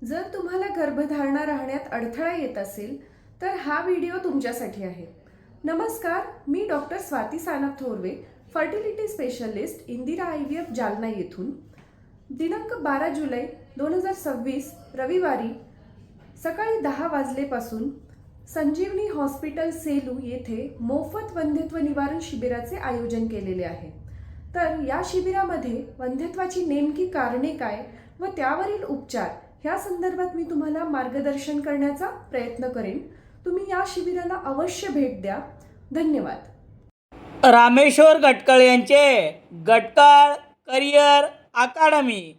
जर तुम्हाला गर्भधारणा राहण्यात अडथळा येत असेल तर हा व्हिडिओ तुमच्यासाठी आहे. नमस्कार, मी doctor Swati Sanap Thorave, fertility specialist, Indira IVF Jalna येथून. दिनांक 12 जुलै 2026 रविवारी सकाळी 10 वाजलेपासून संजीवनी हॉस्पिटल सेलू येथे मोफत वंध्यत्व निवारण शिबिराचे आयोजन केलेले आहे. तर या शिबिरामध्ये वंध्यत्वाची नेमकी कारणे काय व त्यावरील उपचार ह्या संदर्भात मी तुम्हाला मार्गदर्शन करण्याचा प्रयत्न करेन. तुम्ही या शिबिराला अवश्य भेट द्या. धन्यवाद. रामेश्वर गटकळ यांचे गटकळ करिअर अकादमी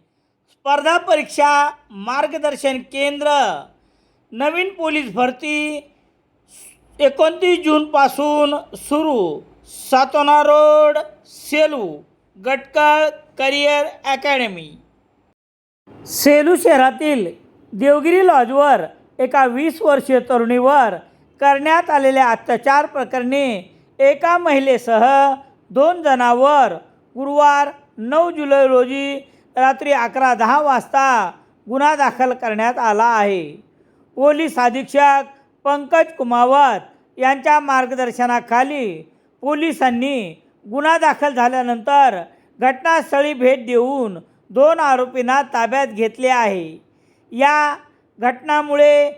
स्पर्धा परीक्षा मार्गदर्शन केंद्र, नवीन पोलीस भरती 29 जूनपासून सुरू, Satona road, Selu. Gatkal career academy. Selu शहरातील देवगिरी लॉजवर एका 20 वर्षीय तरुणीवर करण्यात आलेल्या अत्याचार प्रकरणी एका महिलेसह 2 जणांवर गुरुवार 9 जुलै रोजी रात्री 11:10 वाजता गुन्हा दाखल करण्यात आला आहे. पोलीस अधीक्षक पंकज कुमावत यांच्या मार्गदर्शनाखाली पोलिसांनी गुन्हा दाखल झाल्यानंतर घटनास्थळी भेट देऊन 2 आरोपींना ताब्यात घेतले आहे. या घटनामुळे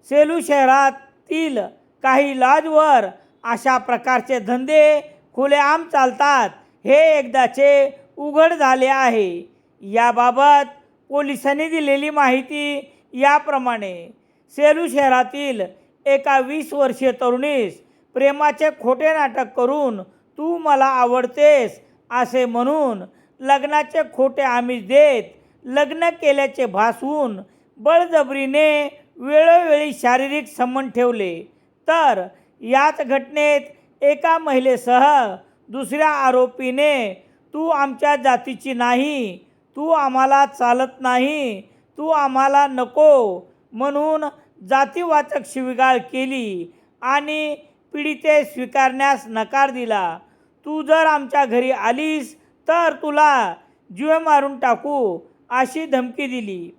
सेलू शहरातील काही लॉजवर अशा प्रकारचे धंदे खुलेआम चालतात हे एकदाचे उघड झाले आहे. याबाबत पोलिसांनी दिलेली माहिती याप्रमाणे: सेलू शहरातील एका 20 वर्षीय तरुणीस प्रेमाचे खोटे नाटक करून तू मला आवडतेस असे म्हणून लग्नाचे खोटे आमिष देत लग्न केल्याचे भासवून बळजबरीने वेळोवेळी शारीरिक संबंध ठेवले. तर याच घटनेत एका महिलेसह दुसऱ्या आरोपीने तू आमच्या जातीची नाही, तू आम्हाला चालत नाही, तू आम्हाला नको म्हणून जातीवाचक शिवीगाळ केली आणि पीडिते स्वीकारण्यास नकार दिला. तू जर आमच्या घरी आलीस तर तुला जीव मारून टाकू अशी धमकी दिली.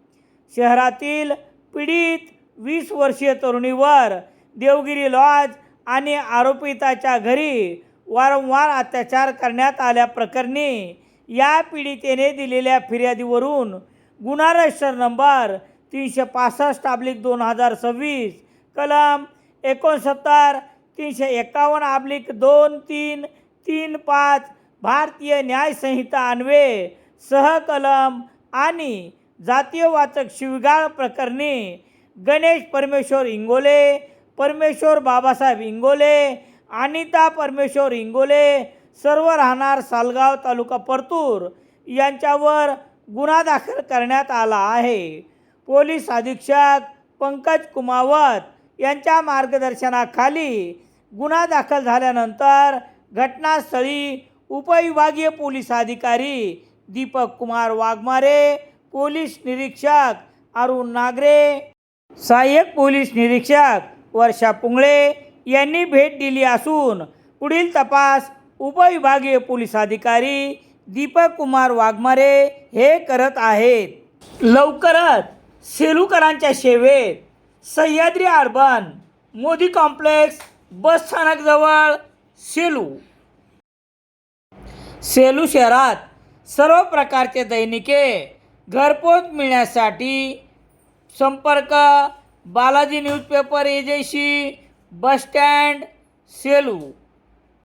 शहरातील पीडित 20 वर्षीय तरुणीवर देवगिरी लॉज आणि आरोपिताच्या घरी वारंवार अत्याचार करण्यात आल्याप्रकरणी या पीडितेने दिलेल्या फिर्यादीवरून गुन्हा रजिस्टर नंबर 365/2026 कलम 69 351/2335 भारतीय न्याय संहिता अन्वये सहकलम आणि जातीयवाचक शिवीगाळ प्रकरणी गणेश परमेश्वर इंगोले, परमेश्वर बाबासाहेब इंगोले, अनिता परमेश्वर इंगोले, सर्व राहणार सालगाव, तालुका परतूर यांच्यावर गुन्हा दाखल करण्यात आला आहे. पोलीस अधीक्षक पंकज कुमावत यांच्या मार्गदर्शनाखाली गुन्हा दाखल झाल्यानंतर घटनास्थळी उपविभागीय पोलीस अधिकारी दीपक कुमार वाघमारे, पोलीस निरीक्षक अरुण नागरे, सहाय्यक पोलीस निरीक्षक वर्षा पुंगळे यांनी भेट दिली असून पुढील तपास उपविभागीय पोलीस अधिकारी दीपक कुमार वाघमारे हे करत आहेत. लवकरच सेलूकरांच्या सेवेत सह्याद्री अर्बन मोदी कॉम्प्लेक्स बस स्थानकजवळ सेलू. सेलू शहरात सर्व प्रकारचे दैनिके घरपोच मिळण्यासाठी संपर्क Balaji newspaper agency, bus stand, Selu.